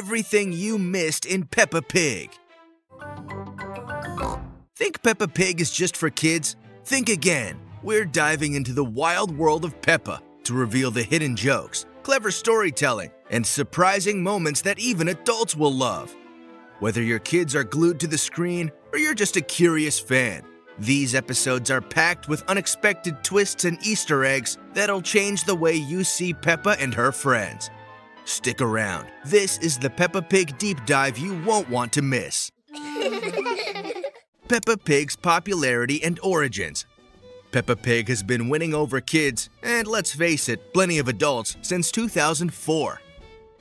everything you missed in Peppa Pig. Think Peppa Pig is just for kids? Think again. We're diving into the wild world of Peppa to reveal the hidden jokes, clever storytelling, and surprising moments that even adults will love. Whether your kids are glued to the screen or you're just a curious fan, these episodes are packed with unexpected twists and Easter eggs that'll change the way you see Peppa and her friends. Stick around. This is the Peppa Pig deep dive you won't want to miss. Peppa Pig's popularity and origins. Peppa Pig has been winning over kids, and let's face it, plenty of adults, since 2004.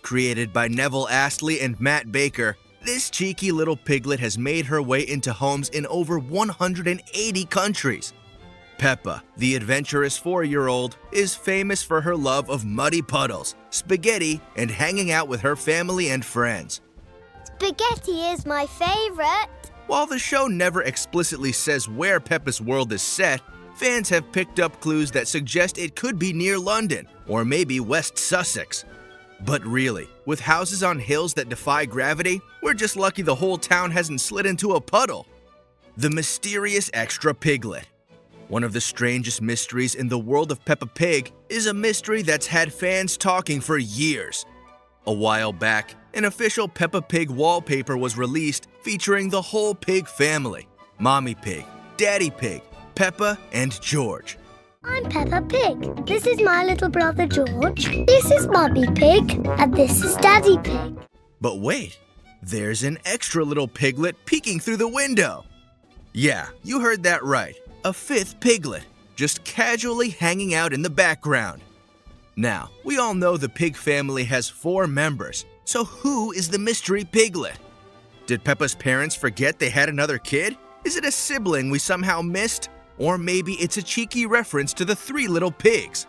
Created by Neville Astley and Matt Baker, this cheeky little piglet has made her way into homes in over 180 countries. Peppa, the adventurous 4-year-old, is famous for her love of muddy puddles, spaghetti, and hanging out with her family and friends. Spaghetti is my favorite. While the show never explicitly says where Peppa's world is set, fans have picked up clues that suggest it could be near London or maybe West Sussex. But really, with houses on hills that defy gravity, we're just lucky the whole town hasn't slid into a puddle. The mysterious extra piglet. One of the strangest mysteries in the world of Peppa Pig is a mystery that's had fans talking for years. A while back, an official Peppa Pig wallpaper was released featuring the whole pig family: Mommy Pig, Daddy Pig, Peppa, and George. I'm Peppa Pig. This is my little brother George. This is Mummy Pig. And this is Daddy Pig. But wait, there's an extra little piglet peeking through the window. Yeah, you heard that right. A fifth piglet, just casually hanging out in the background. Now, we all know the pig family has 4 members, so who is the mystery piglet? Did Peppa's parents forget they had another kid? Is it a sibling we somehow missed? Or maybe it's a cheeky reference to the 3 little pigs.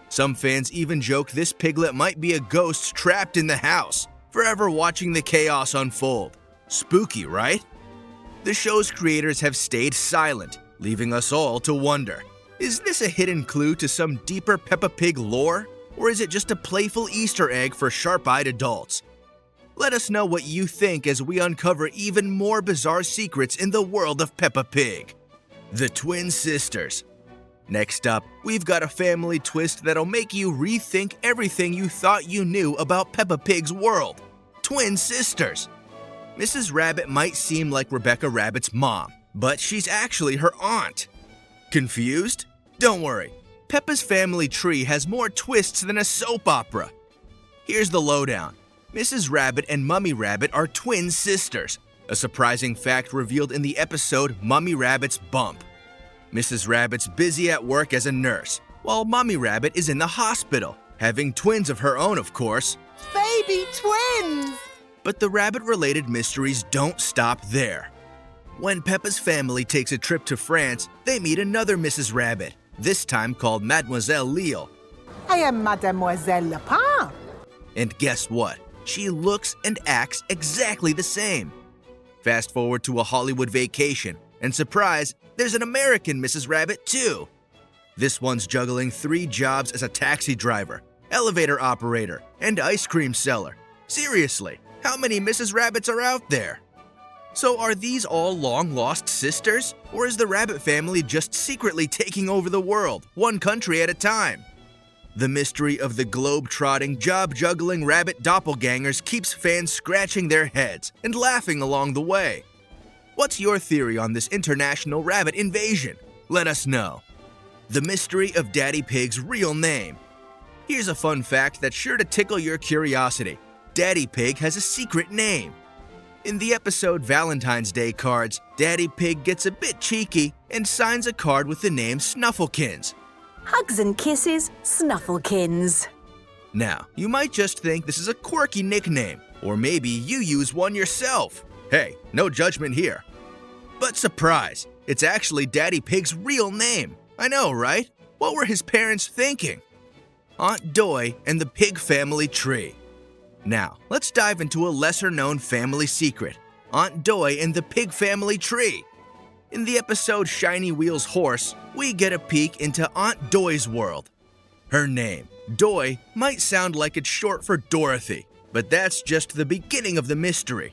Some fans even joke this piglet might be a ghost trapped in the house, forever watching the chaos unfold. Spooky, right? The show's creators have stayed silent, leaving us all to wonder. Is this a hidden clue to some deeper Peppa Pig lore? Or is it just a playful Easter egg for sharp-eyed adults? Let us know what you think as we uncover even more bizarre secrets in the world of Peppa Pig. The Twin Sisters. Next up, we've got a family twist that'll make you rethink everything you thought you knew about Peppa Pig's world. Twin Sisters. Mrs. Rabbit might seem like Rebecca Rabbit's mom, but she's actually her aunt. Confused? Don't worry. Peppa's family tree has more twists than a soap opera. Here's the lowdown. Mrs. Rabbit and Mummy Rabbit are twin sisters, a surprising fact revealed in the episode Mummy Rabbit's Bump. Mrs. Rabbit's busy at work as a nurse, while Mummy Rabbit is in the hospital, having twins of her own, of course. Baby twins! But the rabbit-related mysteries don't stop there. When Peppa's family takes a trip to France, they meet another Mrs. Rabbit, this time called Mademoiselle Lille. I am Mademoiselle Lapin. And guess what? She looks and acts exactly the same. Fast forward to a Hollywood vacation, and surprise, there's an American Mrs. Rabbit too. This one's juggling 3 jobs as a taxi driver, elevator operator, and ice cream seller. Seriously, how many Mrs. Rabbits are out there? So are these all long-lost sisters? Or is the Rabbit family just secretly taking over the world, one country at a time? The mystery of the globe-trotting, job-juggling rabbit doppelgangers keeps fans scratching their heads and laughing along the way. What's your theory on this international rabbit invasion? Let us know. The mystery of Daddy Pig's real name. Here's a fun fact that's sure to tickle your curiosity. Daddy Pig has a secret name. In the episode Valentine's Day Cards, Daddy Pig gets a bit cheeky and signs a card with the name Snufflekins. Hugs and kisses, Snufflekins. Now, you might just think this is a quirky nickname, or maybe you use one yourself. Hey, no judgment here. But surprise, it's actually Daddy Pig's real name. I know, right? What were his parents thinking? Aunt Doy and the Pig family tree. Now, let's dive into a lesser-known family secret. Aunt Doy and the Pig family tree. In the episode Shiny Wheels Horse, we get a peek into Aunt Doy's world. Her name, Doy, might sound like it's short for Dorothy, But that's just the beginning of the mystery.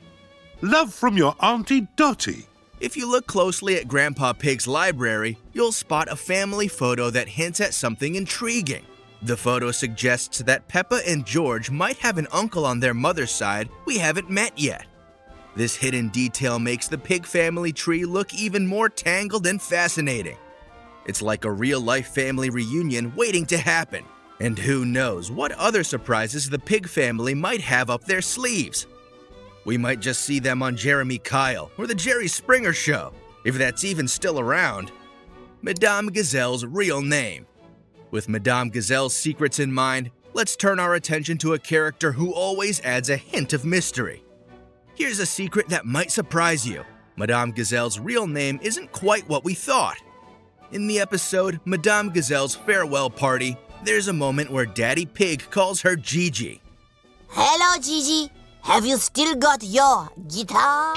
Love from your Auntie Dottie. If you look closely at Grandpa Pig's library, you'll spot a family photo that hints at something intriguing. The photo suggests that Peppa and George might have an uncle on their mother's side we haven't met yet. This hidden detail makes the pig family tree look even more tangled and fascinating. It's like a real-life family reunion waiting to happen. And who knows what other surprises the pig family might have up their sleeves. We might just see them on Jeremy Kyle or the Jerry Springer Show, if that's even still around. Madame Gazelle's real name. With Madame Gazelle's secrets in mind, let's turn our attention to a character who always adds a hint of mystery. Here's a secret that might surprise you. Madame Gazelle's real name isn't quite what we thought. In the episode Madame Gazelle's Farewell Party, there's a moment where Daddy Pig calls her Gigi. Hello, Gigi. Have you still got your guitar?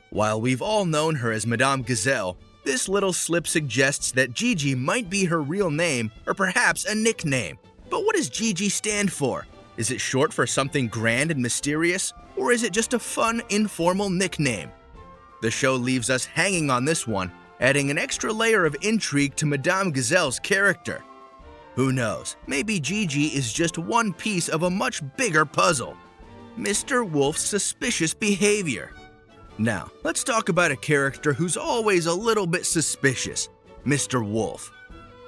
While we've all known her as Madame Gazelle, this little slip suggests that Gigi might be her real name or perhaps a nickname. But what does Gigi stand for? Is it short for something grand and mysterious, or is it just a fun, informal nickname? The show leaves us hanging on this one, adding an extra layer of intrigue to Madame Gazelle's character. Who knows, maybe Gigi is just one piece of a much bigger puzzle. Mr. Wolf's suspicious behavior. Now, let's talk about a character who's always a little bit suspicious, Mr. Wolf.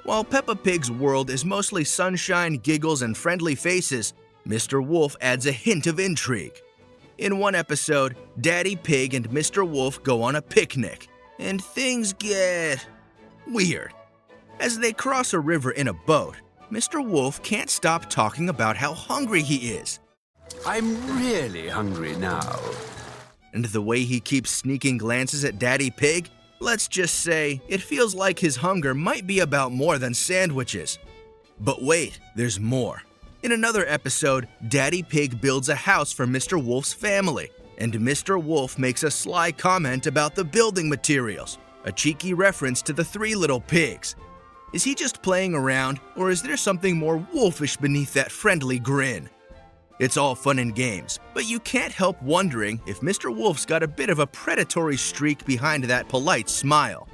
While Peppa Pig's world is mostly sunshine, giggles, and friendly faces, Mr. Wolf adds a hint of intrigue. In one episode, Daddy Pig and Mr. Wolf go on a picnic, and things get weird. As they cross a river in a boat, Mr. Wolf can't stop talking about how hungry he is. I'm really hungry now. And the way he keeps sneaking glances at Daddy Pig, let's just say it feels like his hunger might be about more than sandwiches. But wait, there's more. In another episode, Daddy Pig builds a house for Mr. Wolf's family, and Mr. Wolf makes a sly comment about the building materials, a cheeky reference to the three little pigs. Is he just playing around, or is there something more wolfish beneath that friendly grin? It's all fun and games, but you can't help wondering if Mr. Wolf's got a bit of a predatory streak behind that polite smile.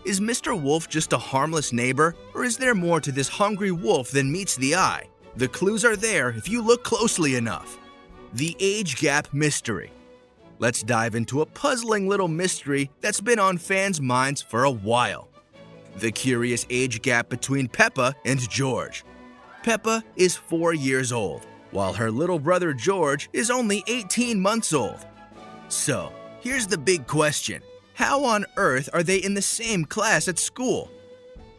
Is Mr. Wolf just a harmless neighbor, or is there more to this hungry wolf than meets the eye? The clues are there if you look closely enough. The age gap mystery. Let's dive into a puzzling little mystery that's been on fans' minds for a while. The curious age gap between Peppa and George. Peppa is 4 years old, while her little brother George is only 18 months old. So, here's the big question. How on earth are they in the same class at school?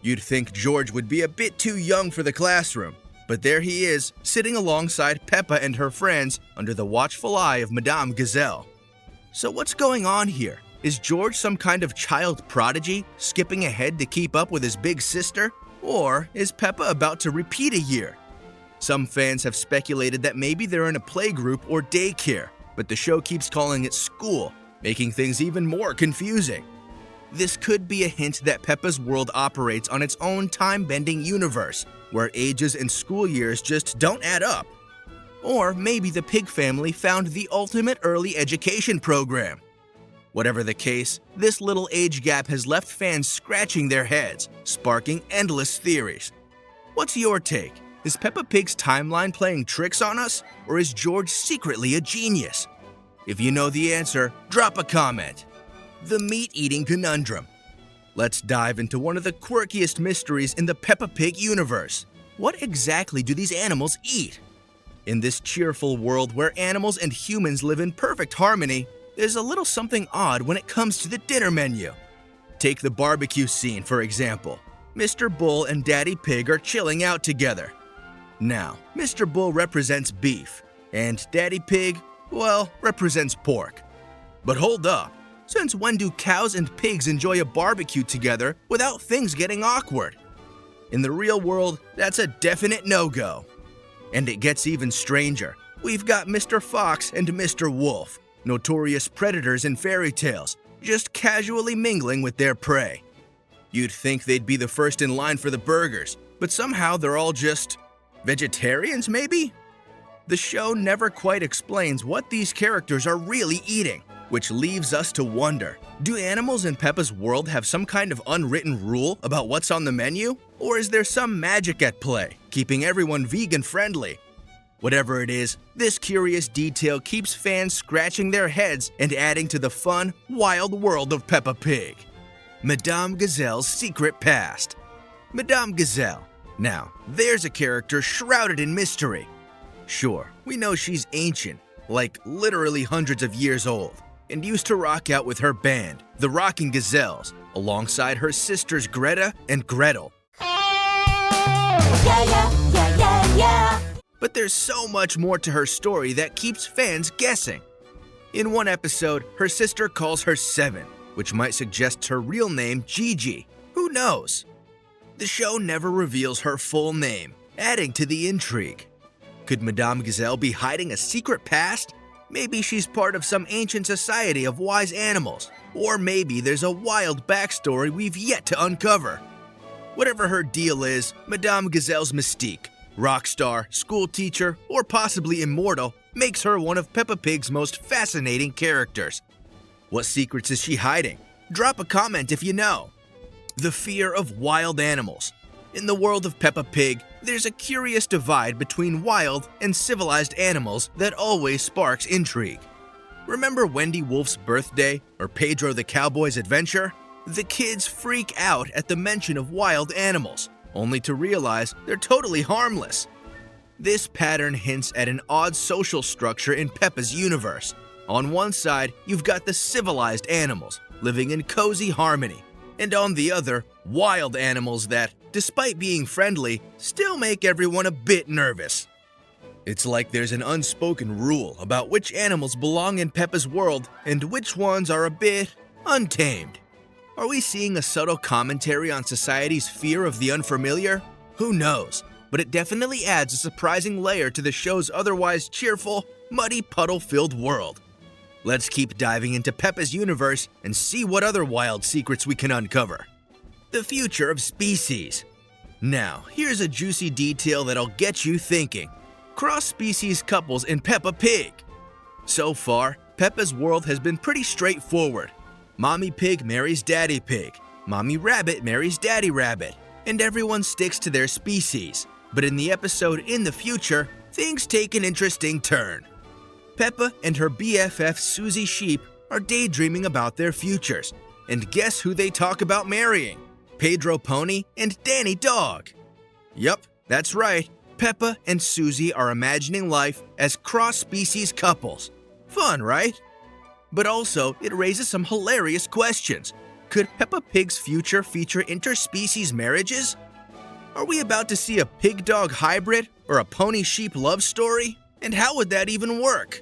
You'd think George would be a bit too young for the classroom, but there he is, sitting alongside Peppa and her friends under the watchful eye of Madame Gazelle. So what's going on here? Is George some kind of child prodigy, skipping ahead to keep up with his big sister? Or is Peppa about to repeat a year? Some fans have speculated that maybe they're in a playgroup or daycare, but the show keeps calling it school, making things even more confusing. This could be a hint that Peppa's world operates on its own time-bending universe, where ages and school years just don't add up. Or maybe the pig family found the ultimate early education program. Whatever the case, this little age gap has left fans scratching their heads, sparking endless theories. What's your take? Is Peppa Pig's timeline playing tricks on us, or is George secretly a genius? If you know the answer, drop a comment. The meat-eating conundrum. Let's dive into one of the quirkiest mysteries in the Peppa Pig universe. What exactly do these animals eat? In this cheerful world where animals and humans live in perfect harmony, there's a little something odd when it comes to the dinner menu. Take the barbecue scene, for example. Mr. Bull and Daddy Pig are chilling out together. Now, Mr. Bull represents beef, and Daddy Pig, well, represents pork. But hold up, since when do cows and pigs enjoy a barbecue together without things getting awkward? In the real world, that's a definite no-go. And it gets even stranger. We've got Mr. Fox and Mr. Wolf, notorious predators in fairy tales, just casually mingling with their prey. You'd think they'd be the first in line for the burgers, but somehow they're all just vegetarians, maybe? The show never quite explains what these characters are really eating, which leaves us to wonder, do animals in Peppa's world have some kind of unwritten rule about what's on the menu? Or is there some magic at play, keeping everyone vegan-friendly? Whatever it is, this curious detail keeps fans scratching their heads and adding to the fun, wild world of Peppa Pig. Madame Gazelle's secret past. Madame Gazelle. Now, there's a character shrouded in mystery. Sure, we know she's ancient, like literally hundreds of years old, and used to rock out with her band, the Rocking Gazelles, alongside her sisters Greta and Gretel. Yeah. But there's so much more to her story that keeps fans guessing. In one episode, her sister calls her Seven, which might suggest her real name, Gigi. Who knows? The show never reveals her full name, adding to the intrigue. Could Madame Gazelle be hiding a secret past? Maybe she's part of some ancient society of wise animals. Or maybe there's a wild backstory we've yet to uncover. Whatever her deal is, Madame Gazelle's mystique, rock star, school teacher, or possibly immortal, makes her one of Peppa Pig's most fascinating characters. What secrets is she hiding? Drop a comment if you know. The fear of wild animals. In the world of Peppa Pig, there's a curious divide between wild and civilized animals that always sparks intrigue. Remember Wendy Wolf's birthday or Pedro the Cowboy's adventure? The kids freak out at the mention of wild animals, only to realize they're totally harmless. This pattern hints at an odd social structure in Peppa's universe. On one side, you've got the civilized animals, living in cozy harmony, and on the other, wild animals that, despite being friendly, still make everyone a bit nervous. It's like there's an unspoken rule about which animals belong in Peppa's world and which ones are a bit untamed. Are we seeing a subtle commentary on society's fear of the unfamiliar? Who knows, but it definitely adds a surprising layer to the show's otherwise cheerful, muddy, puddle-filled world. Let's keep diving into Peppa's universe and see what other wild secrets we can uncover. The future of species. Now, here's a juicy detail that'll get you thinking. Cross-species couples in Peppa Pig. So far, Peppa's world has been pretty straightforward. Mommy Pig marries Daddy Pig, Mommy Rabbit marries Daddy Rabbit, and everyone sticks to their species. But in the episode In the Future, things take an interesting turn. Peppa and her BFF Susie Sheep are daydreaming about their futures. And guess who they talk about marrying? Pedro Pony and Danny Dog. Yup, that's right. Peppa and Susie are imagining life as cross-species couples. Fun, right? But also, it raises some hilarious questions. Could Peppa Pig's future feature interspecies marriages? Are we about to see a pig-dog hybrid or a pony-sheep love story? And how would that even work?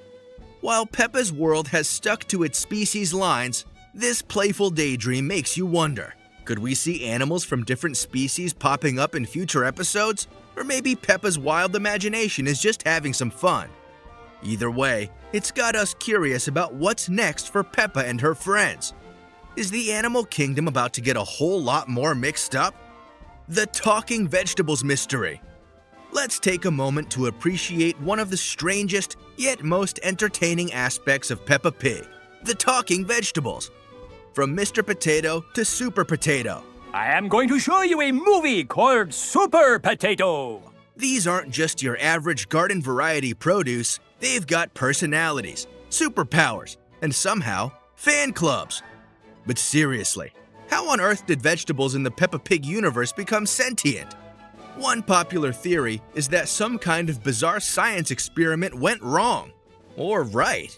While Peppa's world has stuck to its species lines, this playful daydream makes you wonder. Could we see animals from different species popping up in future episodes? Or maybe Peppa's wild imagination is just having some fun. Either way, it's got us curious about what's next for Peppa and her friends. Is the animal kingdom about to get a whole lot more mixed up? The talking vegetables mystery. Let's take a moment to appreciate one of the strangest yet most entertaining aspects of Peppa Pig, the talking vegetables. From Mr. Potato to Super Potato. I am going to show you a movie called Super Potato. These aren't just your average garden variety produce, they've got personalities, superpowers, and somehow, fan clubs. But seriously, how on earth did vegetables in the Peppa Pig universe become sentient? One popular theory is that some kind of bizarre science experiment went wrong. Or right.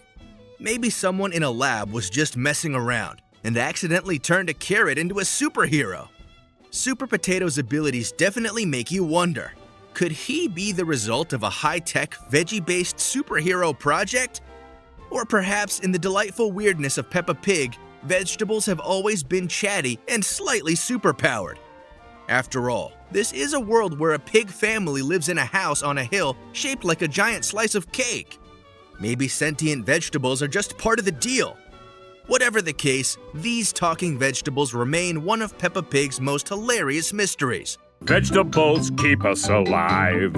Maybe someone in a lab was just messing around and accidentally turned a carrot into a superhero. Super Potato's abilities definitely make you wonder. Could he be the result of a high-tech, veggie-based superhero project? Or perhaps in the delightful weirdness of Peppa Pig, vegetables have always been chatty and slightly superpowered. After all, this is a world where a pig family lives in a house on a hill shaped like a giant slice of cake. Maybe sentient vegetables are just part of the deal. Whatever the case, these talking vegetables remain one of Peppa Pig's most hilarious mysteries. Vegetables keep us alive.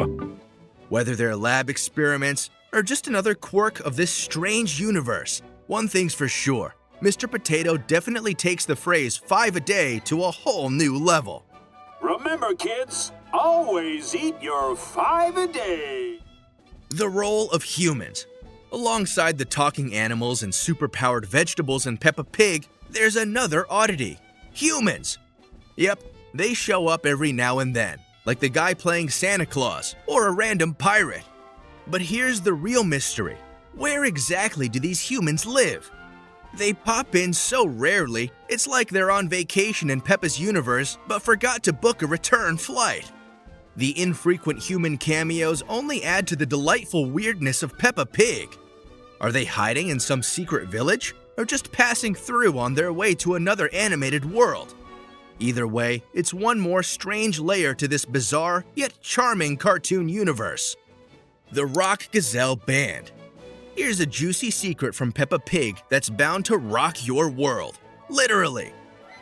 Whether they're lab experiments or just another quirk of this strange universe, one thing's for sure, Mr. Potato definitely takes the phrase 5 a day to a whole new level. Remember, kids, always eat your 5 a day. The role of humans. Alongside the talking animals and superpowered vegetables in Peppa Pig, there's another oddity. Humans! Yep, they show up every now and then, like the guy playing Santa Claus or a random pirate. But here's the real mystery. Where exactly do these humans live? They pop in so rarely, it's like they're on vacation in Peppa's universe but forgot to book a return flight. The infrequent human cameos only add to the delightful weirdness of Peppa Pig. Are they hiding in some secret village or just passing through on their way to another animated world? Either way, it's one more strange layer to this bizarre yet charming cartoon universe. The Rock Gazelle Band. Here's a juicy secret from Peppa Pig that's bound to rock your world. Literally.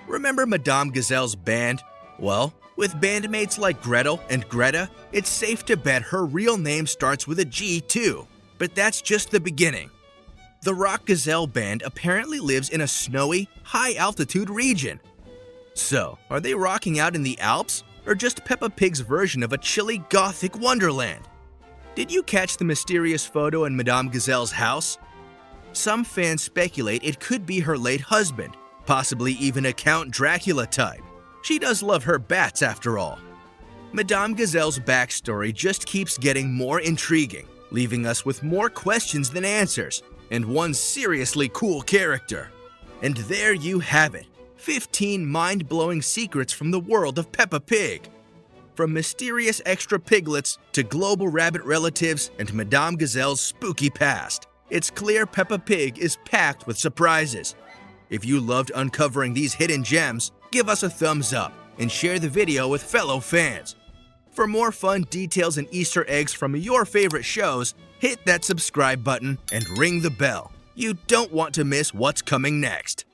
Remember Madame Gazelle's band? Well, with bandmates like Gretel and Greta, it's safe to bet her real name starts with a G too. But that's just the beginning. The Rock Gazelle Band apparently lives in a snowy, high-altitude region. So, are they rocking out in the Alps, or just Peppa Pig's version of a chilly gothic wonderland? Did you catch the mysterious photo in Madame Gazelle's house? Some fans speculate it could be her late husband, possibly even a Count Dracula type. She does love her bats after all. Madame Gazelle's backstory just keeps getting more intriguing, leaving us with more questions than answers, and one seriously cool character. And there you have it, 15 mind-blowing secrets from the world of Peppa Pig. From mysterious extra piglets to global rabbit relatives and Madame Gazelle's spooky past, it's clear Peppa Pig is packed with surprises. If you loved uncovering these hidden gems, give us a thumbs up and share the video with fellow fans. For more fun details and Easter eggs from your favorite shows, hit that subscribe button and ring the bell. You don't want to miss what's coming next.